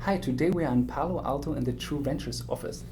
Hi, today we are in Palo Alto in the True Ventures office.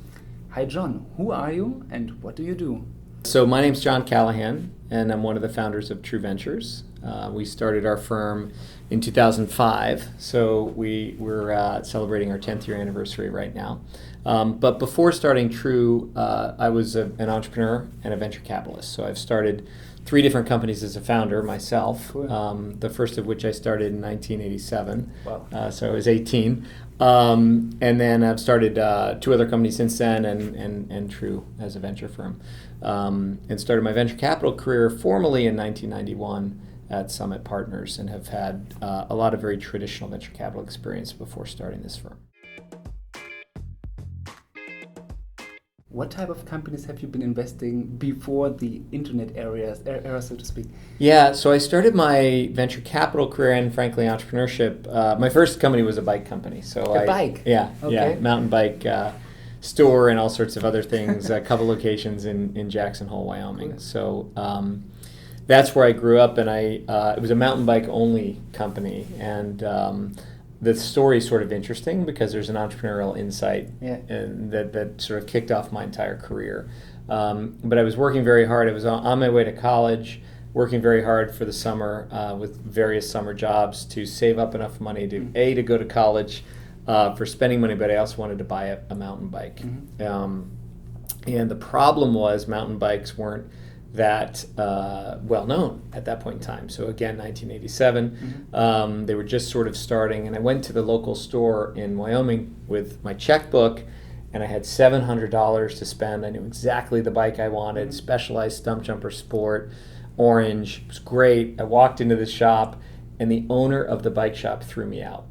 Hi John, who are you and what do you do? So my name's Jon Callaghan, and I'm one of the founders of True Ventures. We started our firm in 2005, so we're celebrating our 10th year anniversary right now. But before starting True, I was an entrepreneur and a venture capitalist. So I've started 3 different companies as a founder myself, Cool. the first of which I started in 1987, Wow. so I was 18. And then I've started 2 other companies since then, and True as a venture firm. And started my venture capital career formally in 1991 at Summit Partners, and have had a lot of very traditional venture capital experience before starting this firm. What type of companies have you been investing before the internet era, so to speak? Yeah, so I started my venture capital career and frankly entrepreneurship. My first company was a bike company. So Bike? Yeah, Okay. yeah, mountain bike store and all sorts of other things. A couple locations in Jackson Hole, Wyoming. Cool. So that's where I grew up, and it was a mountain bike only company, and the story is sort of interesting because there's an entrepreneurial insight and that sort of kicked off my entire career. But I was working very hard. I was on my way to college, working very hard for the summer with various summer jobs to save up enough money to go to college for spending money, but I also wanted to buy a mountain bike. And the problem was mountain bikes weren't that well known at that point in time. So again, 1987, they were just sort of starting, and I went to the local store in Wyoming with my checkbook, and I had $700 to spend. I knew exactly the bike I wanted, Specialized Stump Jumper Sport, orange. It was great. I walked into the shop, and the owner of the bike shop threw me out.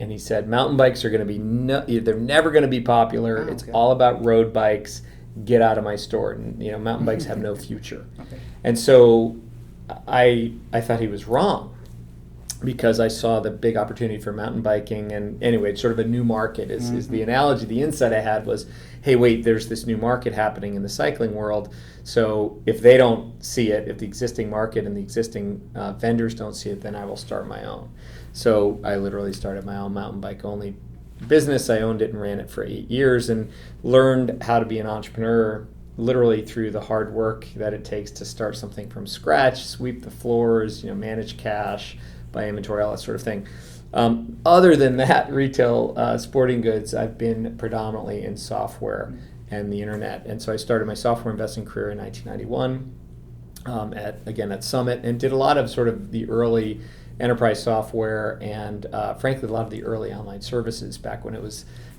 And he said, mountain bikes are going to be, they're never going to be popular. Oh, okay. It's all about road bikes. Get out of my store. And mountain bikes have no future. Okay. And so I thought he was wrong, because I saw the big opportunity for mountain biking. And anyway, it's sort of a new market is the analogy. The insight I had was, hey, wait, there's this new market happening in the cycling world. So if they don't see it, if the existing market and the existing vendors don't see it, then I will start my own. So I literally started my own mountain bike only business. I owned it and ran it for 8 years, and learned how to be an entrepreneur literally through the hard work that it takes to start something from scratch, sweep the floors, manage cash, buy inventory, all that sort of thing. Other than that, retail sporting goods, I've been predominantly in software and the internet. And so I started my software investing career in 1991 at Summit, and did a lot of sort of the early enterprise software and frankly a lot of the early online services back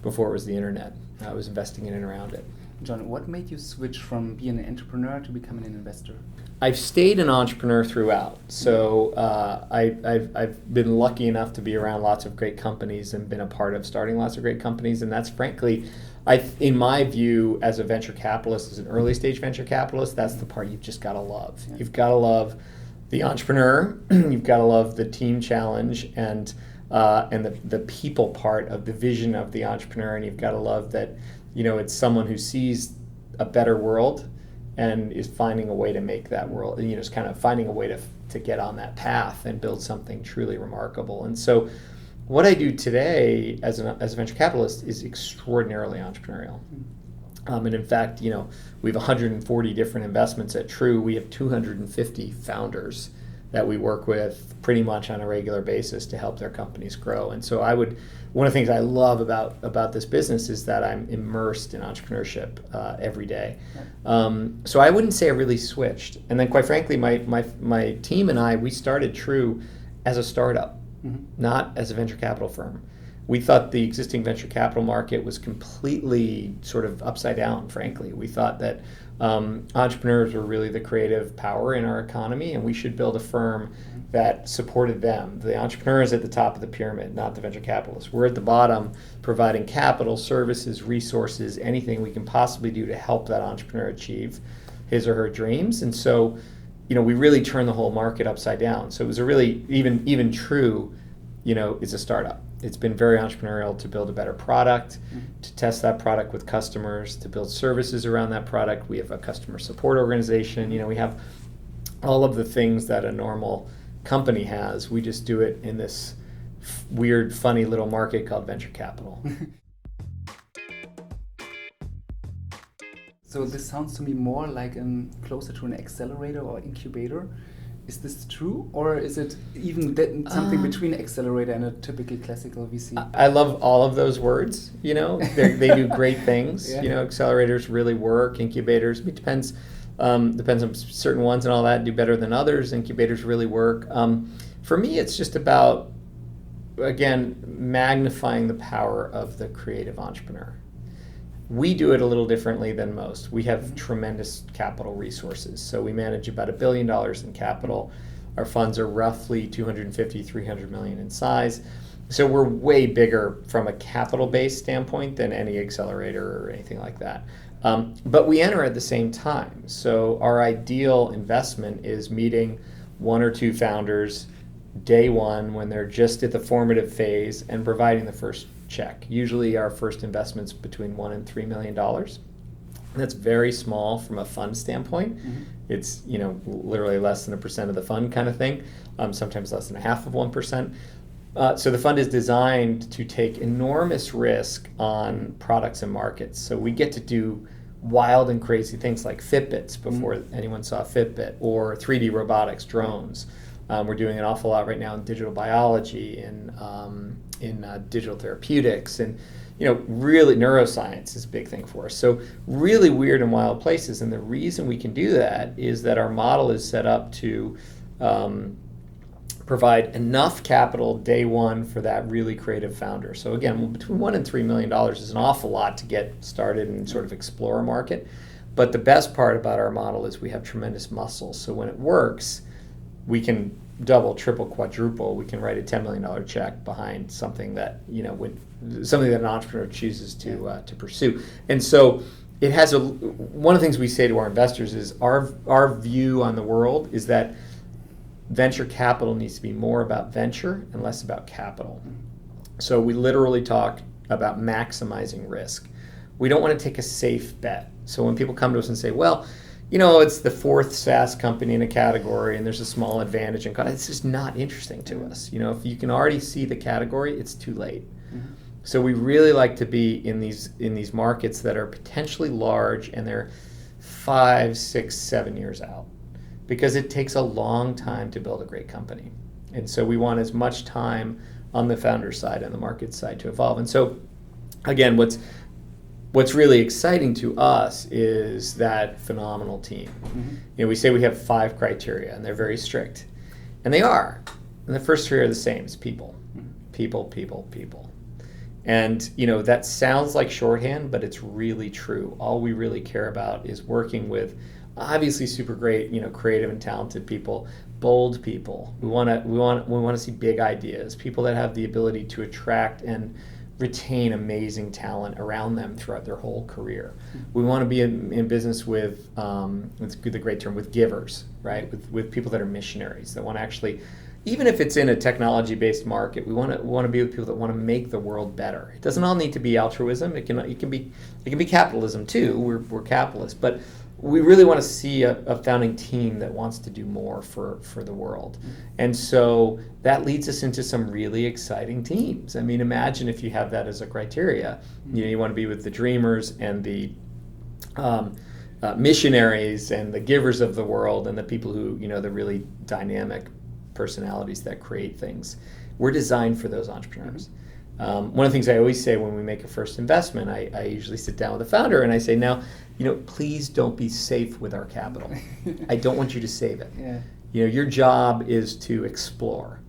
before it was the internet. I was investing in and around it. John, what made you switch from being an entrepreneur to becoming an investor? I've stayed an entrepreneur throughout. So I've been lucky enough to be around lots of great companies and been a part of starting lots of great companies. And that's frankly, in my view, as a venture capitalist, as an early stage venture capitalist, that's the part you've just got to love. Yeah. You've got to love the entrepreneur. You've got to love the team challenge and the people part of the vision of the entrepreneur. And you've got to love that it's someone who sees a better world and is finding a way to make that world, is kind of finding a way to get on that path and build something truly remarkable. And so what I do today as a venture capitalist is extraordinarily entrepreneurial. And in fact, we have 140 different investments at True. We have 250 founders that we work with pretty much on a regular basis to help their companies grow. And so one of the things I love about this business is that I'm immersed in entrepreneurship every day. So I wouldn't say I really switched. And then quite frankly, my team and we started True as a startup, not as a venture capital firm. We thought the existing venture capital market was completely sort of upside down, frankly. We thought that entrepreneurs were really the creative power in our economy, and we should build a firm that supported them. The entrepreneur is at the top of the pyramid, not the venture capitalists. We're at the bottom, providing capital, services, resources, anything we can possibly do to help that entrepreneur achieve his or her dreams. And so, we really turned the whole market upside down. So it was a really, even True, is a startup. It's been very entrepreneurial to build a better product, to test that product with customers, to build services around that product. We have a customer support organization. We have all of the things that a normal company has. We just do it in this weird, funny little market called venture capital. So this sounds to me more like closer to an accelerator or incubator. Is this true, or is it even something between accelerator and a typical classical VC? I love all of those words. They do great things. Yeah. Accelerators really work. Incubators, it depends on certain ones and all that do better than others. Incubators really work. For me, it's just about, again, magnifying the power of the creative entrepreneur. We do it a little differently than most. We have tremendous capital resources. So we manage about $1 billion in capital. Our funds are roughly 250, 300 million in size. So we're way bigger from a capital-based standpoint than any accelerator or anything like that. But we enter at the same time. So our ideal investment is meeting one or two founders day one when they're just at the formative phase and providing the first check. Usually our first investment's between $1 and $3 million. That's very small from a fund standpoint. It's literally less than 1% of the fund kind of thing, sometimes less than 0.5%. So the fund is designed to take enormous risk on products and markets. So we get to do wild and crazy things like Fitbits before anyone saw Fitbit, or 3D robotics, drones. We're doing an awful lot right now in digital biology and in digital therapeutics, and really neuroscience is a big thing for us. So really weird and wild places, and the reason we can do that is that our model is set up to provide enough capital day one for that really creative founder. So again, between $1 and $3 million is an awful lot to get started and sort of explore a market. But the best part about our model is we have tremendous muscle. So when it works, we can double, triple, quadruple. We can write a $10 million check behind something that something that an entrepreneur chooses to pursue. And so it has one of the things we say to our investors is our view on the world is that venture capital needs to be more about venture and less about capital. So we literally talk about maximizing risk. We don't want to take a safe bet. So when people come to us and say, well, it's the fourth SaaS company in a category and there's a small advantage in cost, it's just not interesting to us. If you can already see the category, it's too late. So we really like to be in these markets that are potentially large and they're 5, 6, 7 years out, because it takes a long time to build a great company. And so we want as much time on the founder side and the market side to evolve. And so again, what's really exciting to us is that phenomenal team. We say we have 5 criteria and they're very strict. And they are. And the first 3 are the same. It's people. People, people, people. And that sounds like shorthand, but it's really true. All we really care about is working with obviously super great, creative and talented people, bold people. We want to see big ideas, people that have the ability to attract and retain amazing talent around them throughout their whole career. We want to be in business with, it's the great term, with givers, right? With people that are missionaries, that want to actually, even if it's in a technology-based market, we want to be with people that want to make the world better. It doesn't all need to be altruism. It can be capitalism too. We're capitalists, but we really want to see a founding team that wants to do more for the world. And so that leads us into some really exciting teams. I mean, imagine if you have that as a criteria. You want to be with the dreamers and the missionaries and the givers of the world and the people who, the really dynamic personalities that create things. We're designed for those entrepreneurs. One of the things I always say when we make a first investment, I usually sit down with the founder and I say, now, please don't be safe with our capital. I don't want you to save it. Your job is to explore.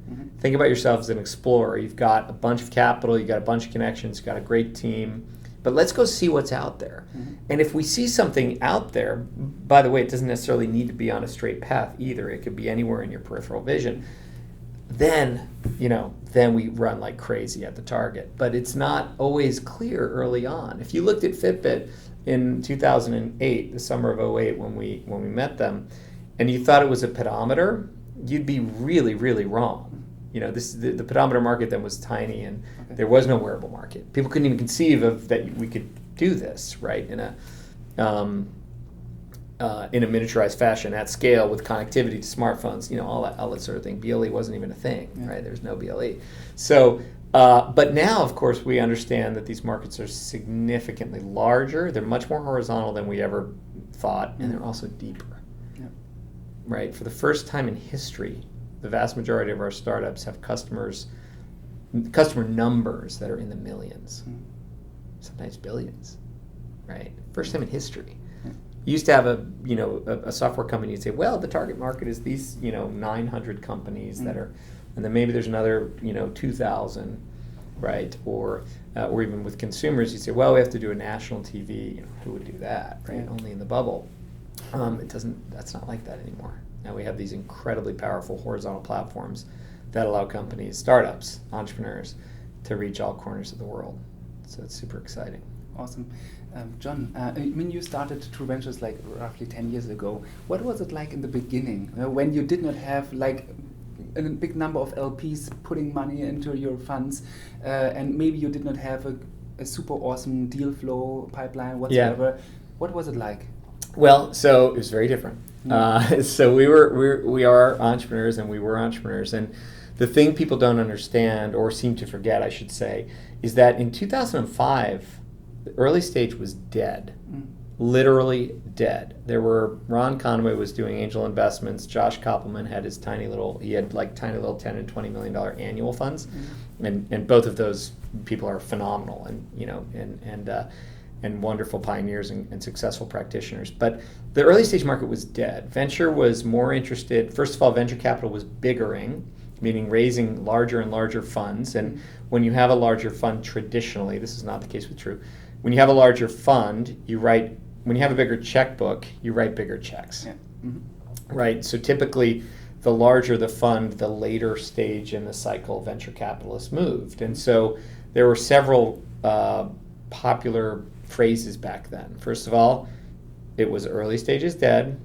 Think about yourself as an explorer. You've got a bunch of capital, you've got a bunch of connections, you've got a great team, but let's go see what's out there. And if we see something out there, by the way, it doesn't necessarily need to be on a straight path either. It could be anywhere in your peripheral vision. Then we run like crazy at the target. But it's not always clear early on. If you looked at Fitbit in 2008, the summer of '08 when we met them, and you thought it was a pedometer, you'd be really, really wrong. The pedometer market then was tiny and there was no wearable market. People couldn't even conceive of that we could do this, right? in a miniaturized fashion at scale with connectivity to smartphones, all that sort of thing. BLE wasn't even a thing, right? There's no BLE. So, but now, of course, we understand that these markets are significantly larger. They're much more horizontal than we ever thought, and they're also deeper, right? For the first time in history, the vast majority of our startups have customer numbers that are in the millions, sometimes billions, right? First time in history. You used to have a software company. You'd say, well, the target market is these 900 companies that are, and then maybe there's another 2,000, right? Or even with consumers, you'd say, well, we have to do a national TV. Who would do that, right? Only in the bubble. That's not like that anymore. Now we have these incredibly powerful horizontal platforms that allow companies, startups, entrepreneurs to reach all corners of the world. So it's super exciting. Awesome. Jon, you started True Ventures like roughly 10 years ago. What was it like in the beginning when you did not have like a big number of LPs putting money into your funds and maybe you did not have a super awesome deal flow pipeline whatsoever? What was it like? Well, so it was very different. So we are entrepreneurs, and we were entrepreneurs. And the thing people don't understand, or seem to forget, I should say, is that in 2005, the early stage was dead, literally dead. Ron Conway was doing angel investments. Josh Koppelman had his tiny little 10 and $20 million annual funds, and both of those people are phenomenal and wonderful pioneers and successful practitioners. But the early stage market was dead. Venture was more interested. First of all, venture capital was biggering, meaning raising larger and larger funds. And when you have a larger fund, traditionally, this is not the case with True, when you have a larger fund, when you have a bigger checkbook, you write bigger checks, right? So typically, the larger the fund, the later stage in the cycle venture capitalists moved. And so there were several popular phrases back then. First of all, it was early stages dead.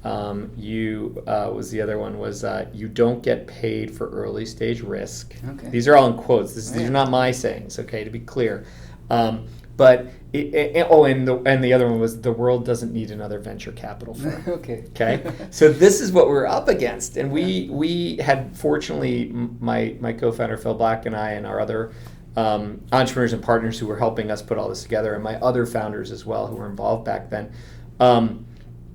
The other one was you don't get paid for early stage risk. Okay. These are all in quotes. These are not my sayings, okay, to be clear. And the other one was the world doesn't need another venture capital firm. Okay. So this is what we're up against, and we had, fortunately, my co-founder Phil Black and I and our other entrepreneurs and partners who were helping us put all this together, and my other founders as well who were involved back then.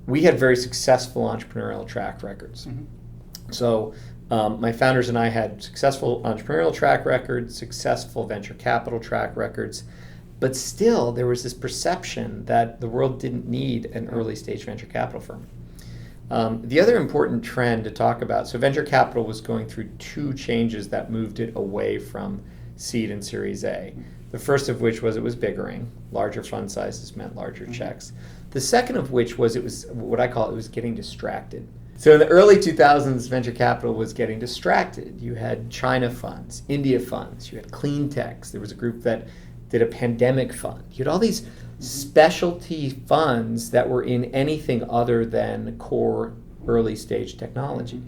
We had very successful entrepreneurial track records. So my founders and I had successful entrepreneurial track records, successful venture capital track records, but still there was this perception that the world didn't need an early stage venture capital firm. The other important trend to talk about, so venture capital was going through two changes that moved it away from seed and Series A. The first of which was it was biggering. Larger fund sizes meant larger checks. The second of which was it was getting distracted. So in the early 2000s, venture capital was getting distracted. You had China funds, India funds, you had clean techs. There was a group that did a pandemic fund. You had all these specialty funds that were in anything other than core early stage technology.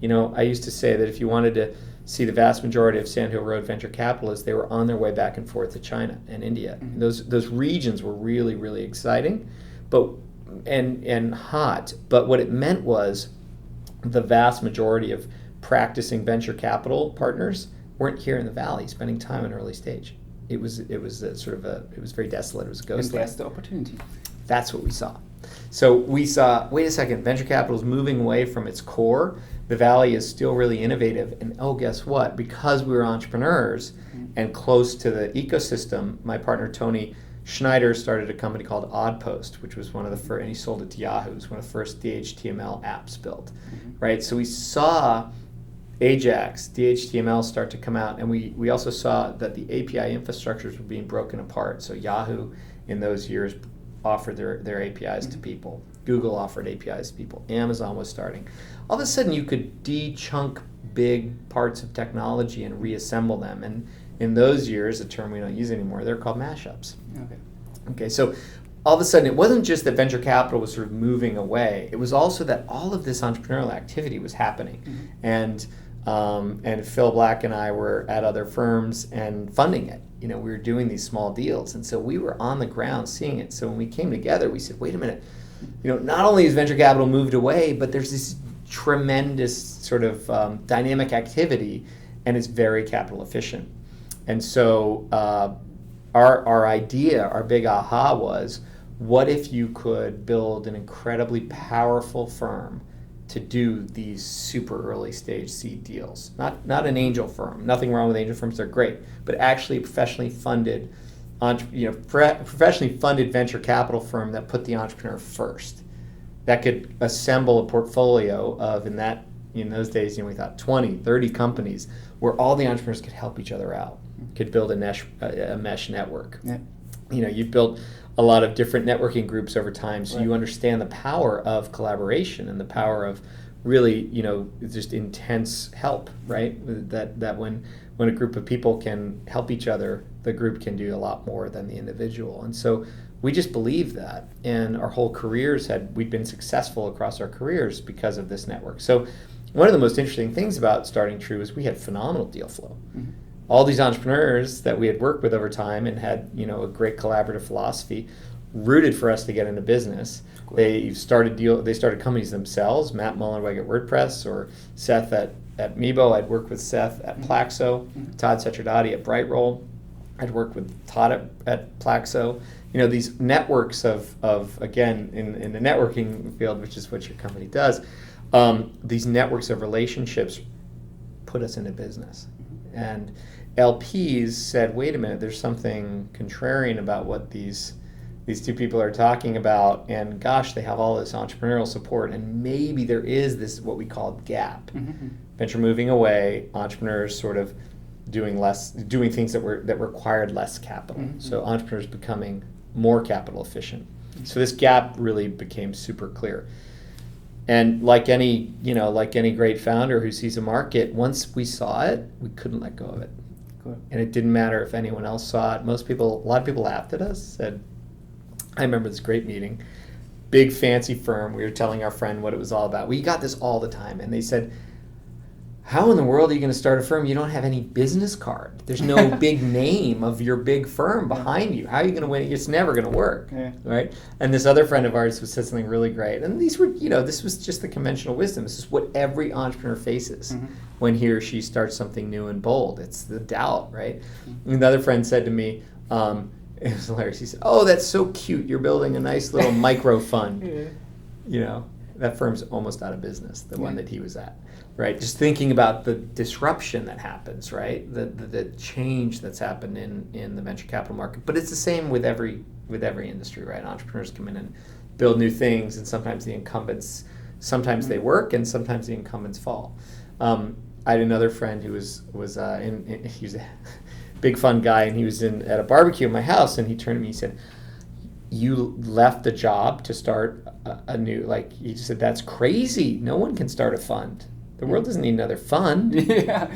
I used to say that if you wanted to see the vast majority of Sand Hill Road venture capitalists, they were on their way back and forth to China and India. And those regions were really, really exciting, and hot. But what it meant was the vast majority of practicing venture capital partners weren't here in the Valley spending time in early stage. It was very desolate. It was a ghost land. And that's the opportunity. That's what we saw. So we saw, wait a second, venture capital is moving away from its core. The Valley is still really innovative. And guess what? Because we were entrepreneurs and close to the ecosystem, my partner Tony Schneider started a company called Oddpost, which was one of the first, and he sold it to Yahoo. It was one of the first DHTML apps built, right? So we saw Ajax, DHTML start to come out, and we also saw that the API infrastructures were being broken apart. So Yahoo in those years offered their APIs to people. Google offered APIs to people. Amazon was starting. All of a sudden you could de-chunk big parts of technology and reassemble them. And in those years, a term we don't use anymore, they're called mashups. Okay, so all of a sudden it wasn't just that venture capital was sort of moving away, it was also that all of this entrepreneurial activity was happening. And Phil Black and I were at other firms and funding it. We were doing these small deals, and so we were on the ground seeing it. So when we came together, we said, wait a minute, not only has venture capital moved away, but there's this tremendous sort of dynamic activity, and it's very capital efficient. And so our idea, our big aha was, what if you could build an incredibly powerful firm to do these super early stage seed deals? Not an angel firm. Nothing wrong with angel firms; they're great. But actually, a professionally funded venture capital firm that put the entrepreneur first, that could assemble a portfolio of, in those days, we thought 20, 30 companies where all the entrepreneurs could help each other out, could build a mesh network. Yeah. You've built a lot of different networking groups over time, so you understand the power of collaboration and the power of really, just intense help, right? That when a group of people can help each other, the group can do a lot more than the individual. And so we just believe that, and our whole careers we'd been successful across our careers because of this network. So one of the most interesting things about starting True is we had phenomenal deal flow. Mm-hmm. All these entrepreneurs that we had worked with over time and had, a great collaborative philosophy, rooted for us to get into business. Cool. They started companies themselves. Matt Mullenweg at WordPress, or Seth at Meebo. I'd worked with Seth at Plaxo. Todd Secerdati at Brightroll. I'd worked with Todd at Plaxo. These networks of again, in the networking field, which is what your company does, these networks of relationships put us into business. And LPs said, wait a minute, there's something contrarian about what these two people are talking about, and gosh, they have all this entrepreneurial support, and maybe there is this, what we call gap. Mm-hmm. Venture moving away, entrepreneurs sort of doing things that required less capital. Mm-hmm. So entrepreneurs becoming more capital efficient. Mm-hmm. So this gap really became super clear. And like any great founder who sees a market, once we saw it, we couldn't let go of it. Cool. And it didn't matter if anyone else saw it. A lot of people laughed at us, said, I remember this great meeting, big fancy firm, we were telling our friend what it was all about. We got this all the time, and they said, how in the world are you going to start a firm? You don't have any business card. There's no big name of your big firm behind you. How are you going to win? It's never going to work, right? And this other friend of ours said something really great. And these were, this was just the conventional wisdom. This is what every entrepreneur faces when he or she starts something new and bold. It's the doubt, right? And another friend said to me, it was hilarious. He said, "Oh, that's so cute. You're building a nice little micro fund." That firm's almost out of business, the one that he was at. Right, just thinking about the disruption that happens, right? The change that's happened in the venture capital market. But it's the same with every industry, right? Entrepreneurs come in and build new things, and sometimes the incumbents, they work, and sometimes the incumbents fall. I had another friend who was he was a big fun guy, and he was at a barbecue at my house, and he turned to me and he said, "You left the job to start a new," he just said, "That's crazy. No one can start a fund. The world doesn't need another fund." Yeah.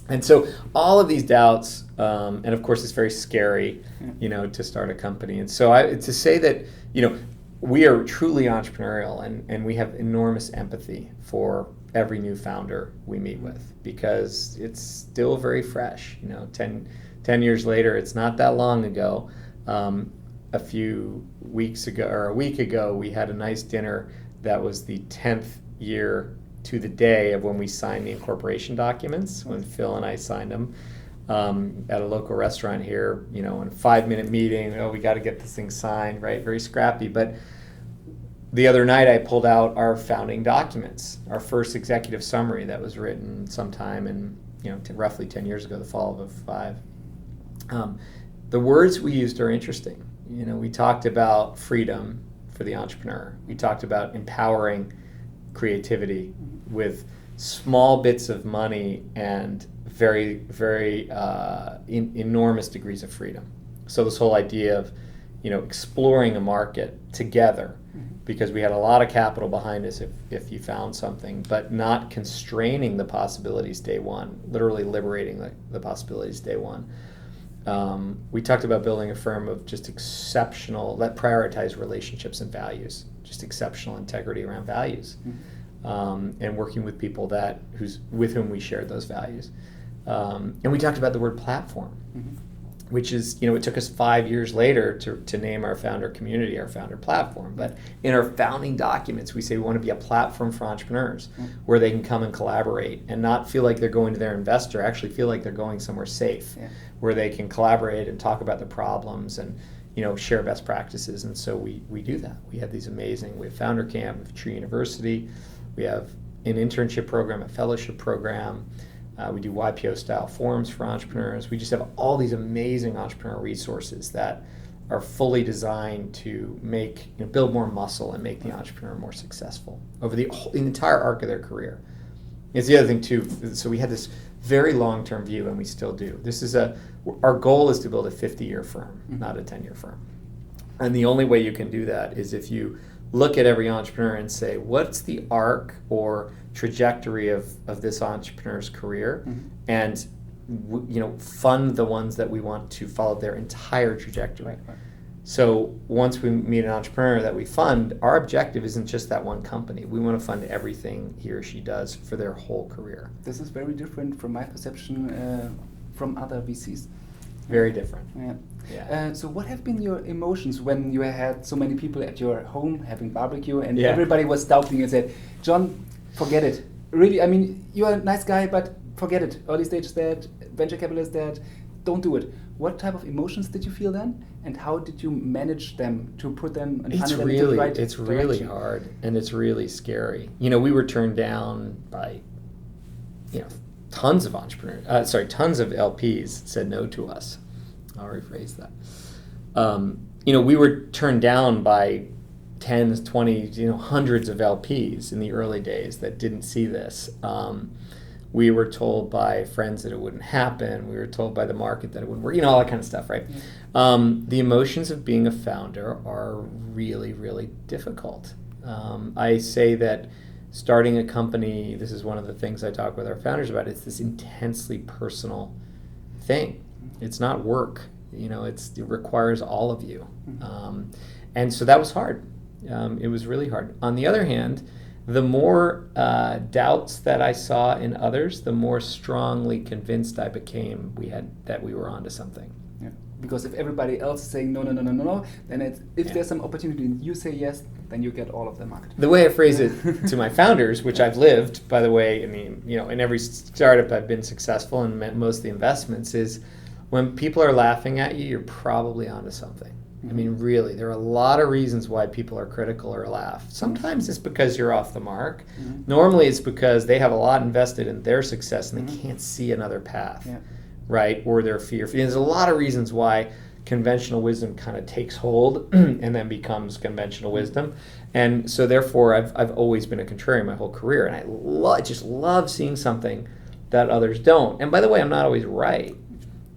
And so all of these doubts, and of course it's very scary, to start a company. And so to say that, we are truly entrepreneurial, and we have enormous empathy for every new founder we meet with, because it's still very fresh. 10 years later, it's not that long ago. A few weeks ago, or a week ago, we had a nice dinner that was the 10th year to the day of when we signed the incorporation documents, when Phil and I signed them at a local restaurant here, in a 5-minute meeting. We got to get this thing signed, right? Very scrappy. But the other night I pulled out our founding documents, our first executive summary that was written sometime in, roughly 10 years ago, the fall of 2005. The words we used are interesting. We talked about freedom for the entrepreneur. We talked about empowering creativity with small bits of money and very, very enormous degrees of freedom. So this whole idea of, exploring a market together, because we had a lot of capital behind us if you found something, but not constraining the possibilities day one, literally liberating the possibilities day one. We talked about building a firm of just exceptional, that prioritize relationships and values, just exceptional integrity around values, and working with people with whom we shared those values. And we talked about the word platform. which is, it took us 5 years later to name our founder community, our founder platform. But in our founding documents, we say we want to be a platform for entrepreneurs where they can come and collaborate and not feel like they're going to their investor, actually feel like they're going somewhere safe, where they can collaborate and talk about the problems and, share best practices. And so we do that. We have these amazing, we have Founder Camp, we have Tree University, we have an internship program, a fellowship program. We do YPO-style forums for entrepreneurs. We just have all these amazing entrepreneur resources that are fully designed to make, build more muscle and make the entrepreneur more successful over the entire arc of their career. It's the other thing too. So we had this very long-term view, and we still do. Our goal is to build a 50-year firm, not a 10-year firm. And the only way you can do that is if you look at every entrepreneur and say, what's the arc or trajectory of this entrepreneur's career, and fund the ones that we want to follow their entire trajectory. Right. So once we meet an entrepreneur that we fund, our objective isn't just that one company. We want to fund everything he or she does for their whole career. This is very different from my perception from other VCs. Very different. Yeah. So what have been your emotions when you had so many people at your home having barbecue and everybody was doubting and said, John, forget it. Really, I mean, you're a nice guy, but forget it. Early stage dead, venture capitalist dead, don't do it. What type of emotions did you feel then? And how did you manage them to put them and funnel them into the right It's direction? really hard, and it's really scary. We were turned down by, tons of tons of LPs said no to us. I'll rephrase that. We were turned down by tens, 20, hundreds of LPs in the early days that didn't see this. We were told by friends that it wouldn't happen. We were told by the market that it wouldn't work, all that kind of stuff, right? The emotions of being a founder are really, really difficult. I say that starting a company, this is one of the things I talk with our founders about, it's this intensely personal thing. It's not work, it requires all of you. And so that was hard. It was really hard. On the other hand, the more doubts that I saw in others, the more strongly convinced I became that we were onto something. Yeah. Because if everybody else is saying no, then if there's some opportunity and you say yes, then you get all of the market. The way I phrase it to my founders, which I've lived, by the way, in every startup I've been successful and met most of the investments, is when people are laughing at you, you're probably onto something. I mean, really, there are a lot of reasons why people are critical or laugh. Sometimes it's because you're off the mark. Normally it's because they have a lot invested in their success and they can't see another path, right? Or they're fearful. There's a lot of reasons why conventional wisdom kind of takes hold and then becomes conventional wisdom. And so therefore, I've always been a contrarian my whole career. And I just love seeing something that others don't. And by the way, I'm not always right.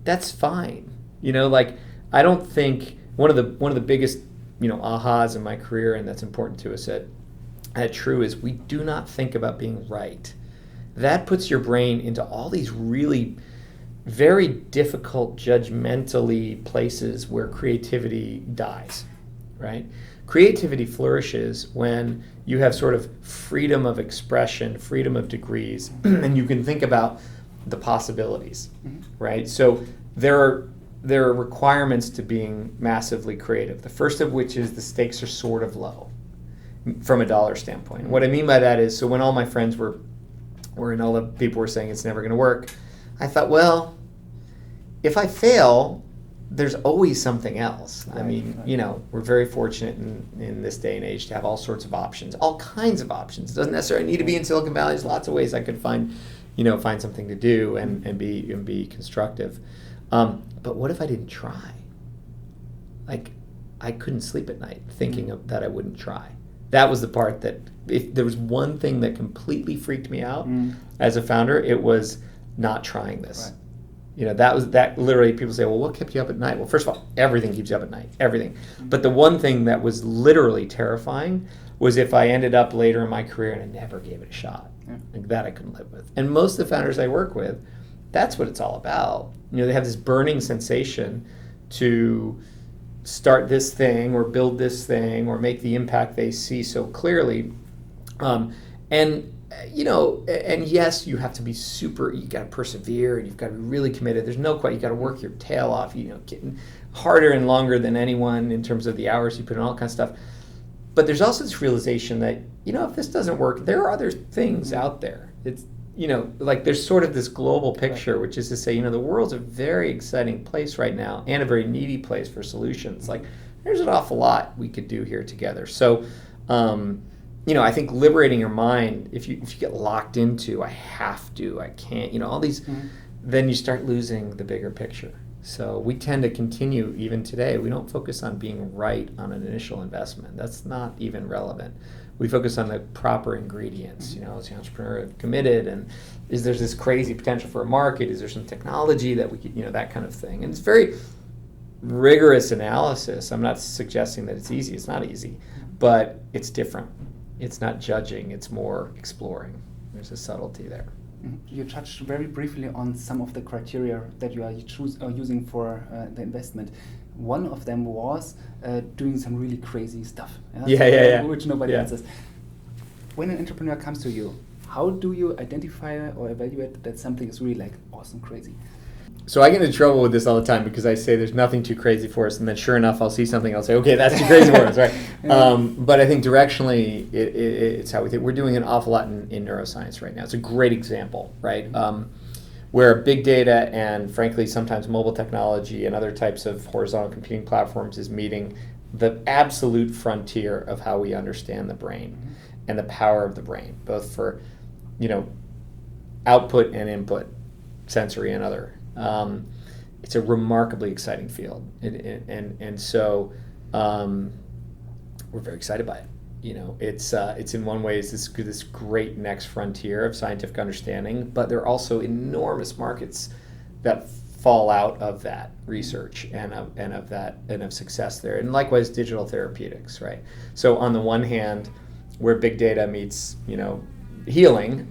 That's fine. I don't think... One of the biggest, ahas in my career, and that's important to us at True, is we do not think about being right. That puts your brain into all these really very difficult, judgmentally places where creativity dies, right? Creativity flourishes when you have sort of freedom of expression, freedom of degrees, and you can think about the possibilities, right? So there are requirements to being massively creative. The first of which is the stakes are sort of low from a dollar standpoint. What I mean by that is, so when all my friends were and all the people were saying it's never going to work, I thought, well, if I fail, there's always something else. Right, I mean, we're very fortunate in this day and age to have all sorts of options, all kinds of options. It doesn't necessarily need to be in Silicon Valley. There's lots of ways I could find something to do and be constructive. But what if I didn't try? I couldn't sleep at night thinking that I wouldn't try. That was the part that, if there was one thing that completely freaked me out as a founder, it was not trying this. Right. That literally, people say, well, what kept you up at night? Well, first of all, everything keeps you up at night, everything. But the one thing that was literally terrifying was if I ended up later in my career and I never gave it a shot. That I couldn't live with. And most of the founders I work with, that's what it's all about. They have this burning sensation to start this thing or build this thing or make the impact they see so clearly. And and yes, you have to be you got to persevere, and you've got to be really committed. There's no question, you got to work your tail off, getting harder and longer than anyone in terms of the hours you put in, all kinds of stuff. But there's also this realization that, if this doesn't work, there are other things out there. It's, like there's sort of this global picture, which is to say, the world's a very exciting place right now and a very needy place for solutions. Like, there's an awful lot we could do here together. So, I think liberating your mind, if you get locked into, I have to, I can't, all these, then you start losing the bigger picture. So we tend to continue, even today, we don't focus on being right on an initial investment. That's not even relevant. We focus on the proper ingredients, is the entrepreneur committed, and is there this crazy potential for a market? Is there some technology that we could, that kind of thing. And it's very rigorous analysis. I'm not suggesting that it's easy. It's not easy, but it's different. It's not judging, it's more exploring. There's a subtlety there. You touched very briefly on some of the criteria that you are using for the investment. One of them was doing some really crazy stuff. Which nobody else does. When an entrepreneur comes to you, how do you identify or evaluate that something is really like awesome crazy? So I get into trouble with this all the time because I say there's nothing too crazy for us, and then sure enough, I'll see something, I'll say, okay, that's too crazy for us, right? But I think directionally, it's how we think. We're doing an awful lot in neuroscience right now. It's a great example, right? Where big data and, frankly, sometimes mobile technology and other types of horizontal computing platforms is meeting the absolute frontier of how we understand the brain and the power of the brain, both for, output and input, sensory and other. It's a remarkably exciting field, and so we're very excited by it. It's in one way this great next frontier of scientific understanding, but there are also enormous markets that fall out of that research and of success there, and likewise digital therapeutics, right? So on the one hand, where big data meets healing,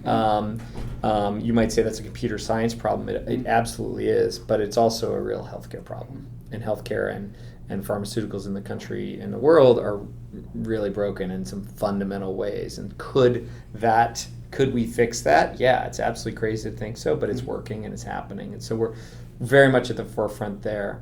you might say that's a computer science problem. It absolutely is, but it's also a real healthcare problem. And healthcare and pharmaceuticals in the country and the world are really broken in some fundamental ways. And could we fix that? Yeah, it's absolutely crazy to think so, but it's working and it's happening. And so we're very much at the forefront there.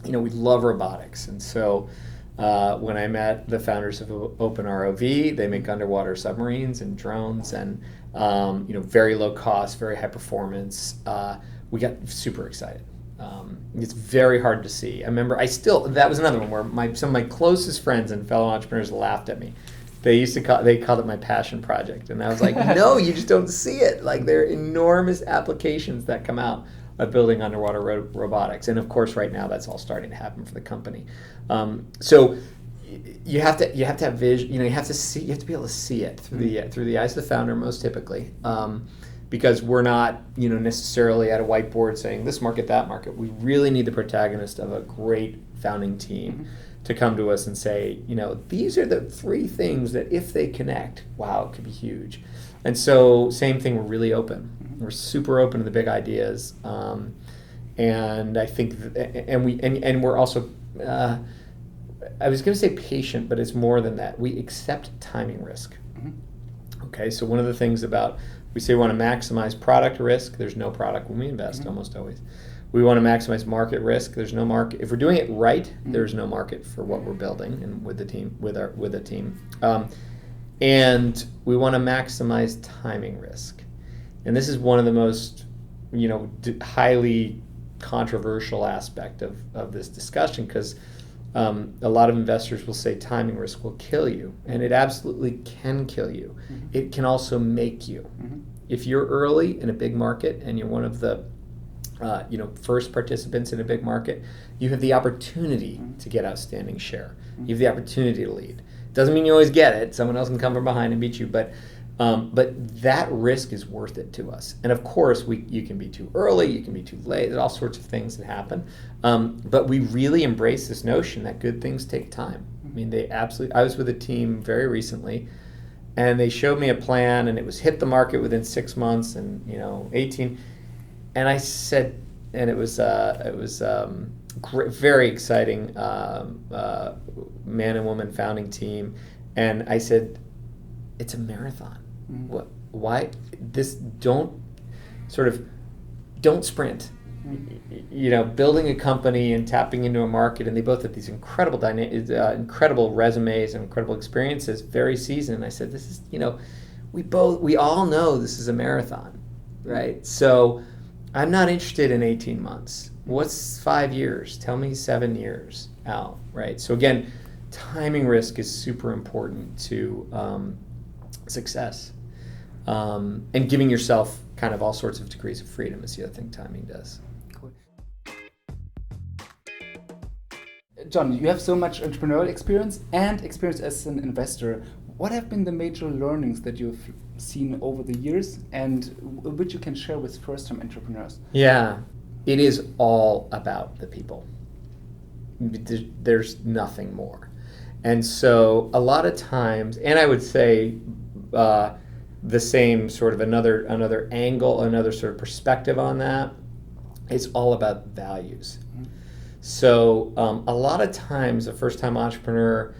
We love robotics, and so when I met the founders of OpenROV, they make underwater submarines and drones, and very low cost, very high performance. We got super excited. It's very hard to see. I remember that was another one where some of my closest friends and fellow entrepreneurs laughed at me. They called it my passion project, and I was like, no, you just don't see it. Like, there are enormous applications that come out of building underwater robotics, and of course, right now that's all starting to happen for the company. So you have to have vision. You have to be able to see it through the eyes of the founder, most typically, because we're not necessarily at a whiteboard saying this market, that market. We really need the protagonist of a great founding team to come to us and say, these are the three things that if they connect, wow, it could be huge. And so, same thing, we're really open. We're super open to the big ideas, and I think, and we're also, I was going to say patient, but it's more than that. We accept timing risk. Okay, so one of the things we say we want to maximize product risk. There's no product when we invest, almost always. We want to maximize market risk. There's no market. If we're doing it right, there's no market for what we're building and with the team, with a team. And we want to maximize timing risk. And this is one of the most, highly controversial aspect of this discussion, because a lot of investors will say timing risk will kill you, and it absolutely can kill you. It can also make you. If you're early in a big market and you're one of the first participants in a big market, you have the opportunity to get outstanding share. You have the opportunity to lead. Doesn't mean you always get it. Someone else can come from behind and beat you, but that risk is worth it to us. And of course, you can be too early, you can be too late. There's all sorts of things that happen. But we really embrace this notion that good things take time. I mean, I was with a team very recently, and they showed me a plan, and it was hit the market within 6 months, and 18. And I said, and it was very exciting man and woman founding team, and I said, it's a marathon. Why this? Don't sprint. Building a company and tapping into a market, and they both have these incredible incredible resumes and incredible experiences, very seasoned. And I said, this is, we all know this is a marathon, right? So I'm not interested in 18 months. What's 5 years? Tell me 7 years out, right? So again, timing risk is super important to success. And giving yourself kind of all sorts of degrees of freedom is the other thing timing does. Cool. Jon, you have so much entrepreneurial experience and experience as an investor. What have been the major learnings that you've seen over the years and which you can share with first-time entrepreneurs? Yeah, it is all about the people. There's nothing more. And so a lot of times, and I would say the same sort of another angle, another sort of perspective on that, it's all about values. Mm-hmm. So a lot of times a first-time entrepreneur,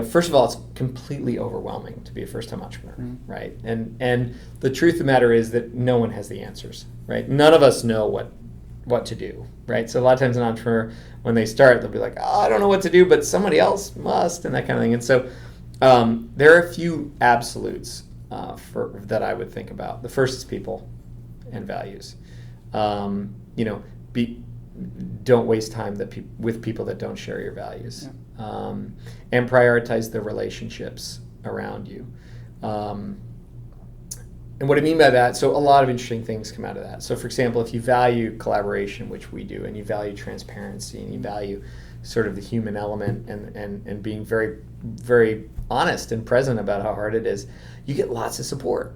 first of all, it's completely overwhelming to be a first-time entrepreneur, mm-hmm. right? And the truth of the matter is that no one has the answers, right? None of us know what to do, right? So a lot of times an entrepreneur, when they start, they'll be like, I don't know what to do, but somebody else must, and that kind of thing. And so there are a few absolutes that I would think about. The first is people and values. Don't waste time with people that don't share your values, and prioritize the relationships around you. And what I mean by that, so a lot of interesting things come out of that. So for example, if you value collaboration, which we do, and you value transparency, and you value sort of the human element and being very, very honest and present about how hard it is, you get lots of support,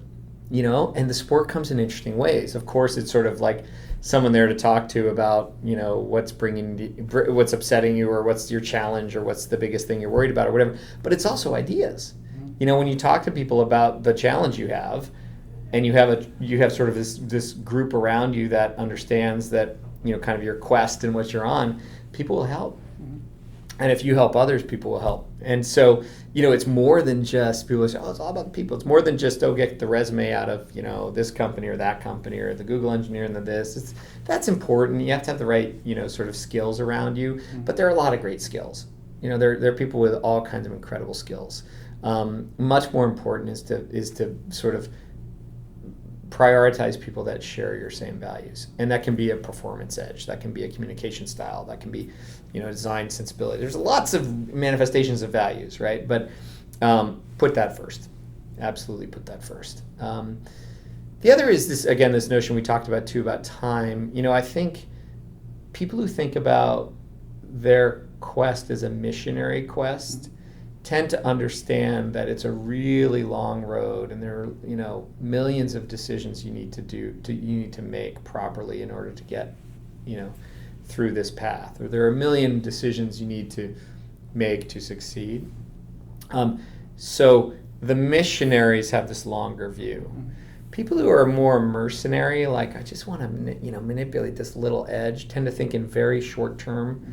and the support comes in interesting ways. Of course, it's sort of like someone there to talk to about, what's upsetting you, or what's your challenge, or what's the biggest thing you're worried about, or whatever. But it's also ideas. Mm-hmm. When you talk to people about the challenge you have, and you have sort of this group around you that understands that, kind of your quest and what you're on, people will help. Mm-hmm. And if you help others, people will help. And so, it's more than just people say, it's all about the people. It's more than just, get the resume out of, this company or that company or the Google engineer and this. That's important. You have to have the right, sort of skills around you. Mm-hmm. But there are a lot of great skills. There are people with all kinds of incredible skills. Much more important is to sort of prioritize people that share your same values, and that can be a performance edge, that can be a communication style, that can be design sensibility. There's lots of manifestations of values, right? But put that first. Absolutely put that first. The other is this notion we talked about too, about time. I think people who think about their quest as a missionary quest tend to understand that it's a really long road, and there are millions of decisions you need to make properly in order to get through this path, or there are a million decisions you need to make to succeed. So the missionaries have this longer view. People who are more mercenary, like I just want to manipulate this little edge, tend to think in very short term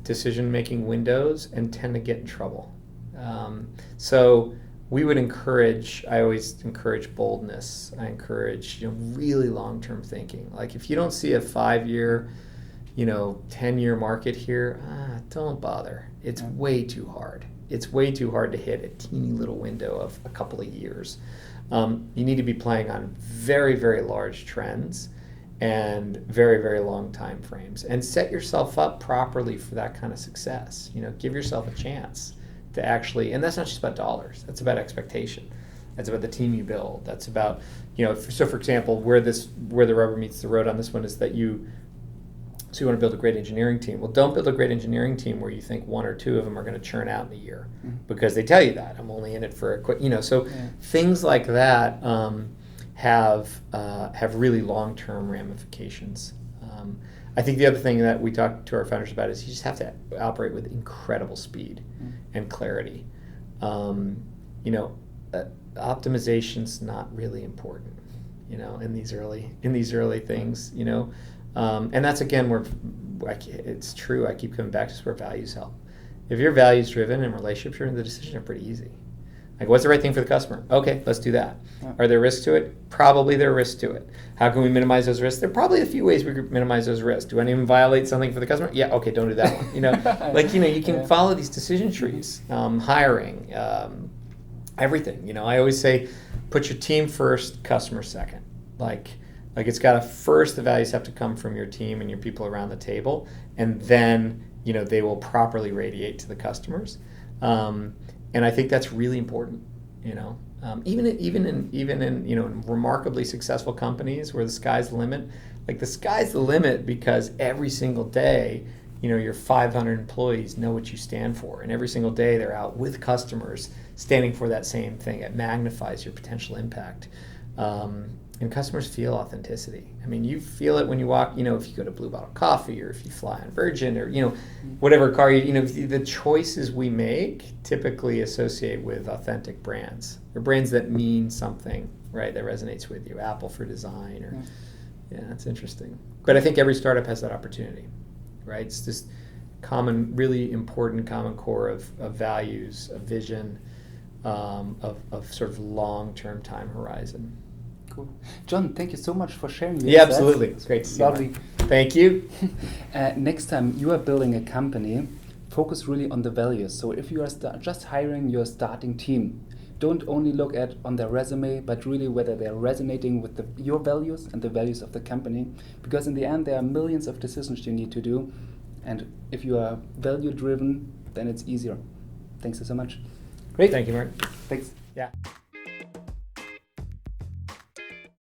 decision-making windows and tend to get in trouble. So we would I always encourage boldness. I encourage really long-term thinking. Like if you don't see a 5-year, 10-year market here, don't bother. It's way too hard. It's way too hard to hit a teeny little window of a couple of years. You need to be playing on very, very large trends and very, very long time frames, and set yourself up properly for that kind of success. Give yourself a chance to actually, and that's not just about dollars, that's about expectation. That's about the team you build. That's about, so for example, where the rubber meets the road on this one is that you want to build a great engineering team. Well, don't build a great engineering team where you think 1 or 2 of them are going to churn out in a year, because they tell you that. I'm only in it for a quick, things like that have really long-term ramifications. I think the other thing that we talk to our founders about is you just have to operate with incredible speed and clarity. Optimization's not really important, in these early things, and that's again where it's true. I keep coming back to where values help. If you're values driven and relationships driven, the decisions are pretty easy. Like, what's the right thing for the customer? Okay, let's do that. Yeah. Are there risks to it? Probably there are risks to it. How can we minimize those risks? There are probably a few ways we could minimize those risks. Do I even violate something for the customer? Yeah, okay, don't do that one. You can follow these decision trees, hiring, everything. I always say, put your team first, customer second. Like it's got to first, the values have to come from your team and your people around the table, and then they will properly radiate to the customers. And I think that's really important. Even in remarkably successful companies where the sky's the limit, like the sky's the limit because every single day, your 500 employees know what you stand for, and every single day they're out with customers standing for that same thing. It magnifies your potential impact. And customers feel authenticity. I mean, you feel it when you walk, if you go to Blue Bottle Coffee, or if you fly on Virgin, or, whatever car the choices we make typically associate with authentic brands, or brands that mean something, right, that resonates with you. Apple for design, or, that's interesting. But I think every startup has that opportunity, right? It's this really important common core of values, of vision, of sort of long-term time horizon. Cool. Jon, thank you so much for sharing your Yeah, insights. absolutely. It's great to see Lovely. you. Thank you. Next time you are building a company, focus really on the values. So if you are just hiring your starting team, don't only look at on their resume, but really whether they're resonating with your values and the values of the company. Because in the end, there are millions of decisions you need to do. And if you are value-driven, then it's easier. Thanks so much. Great. Thank you, Martin. Thanks. Yeah.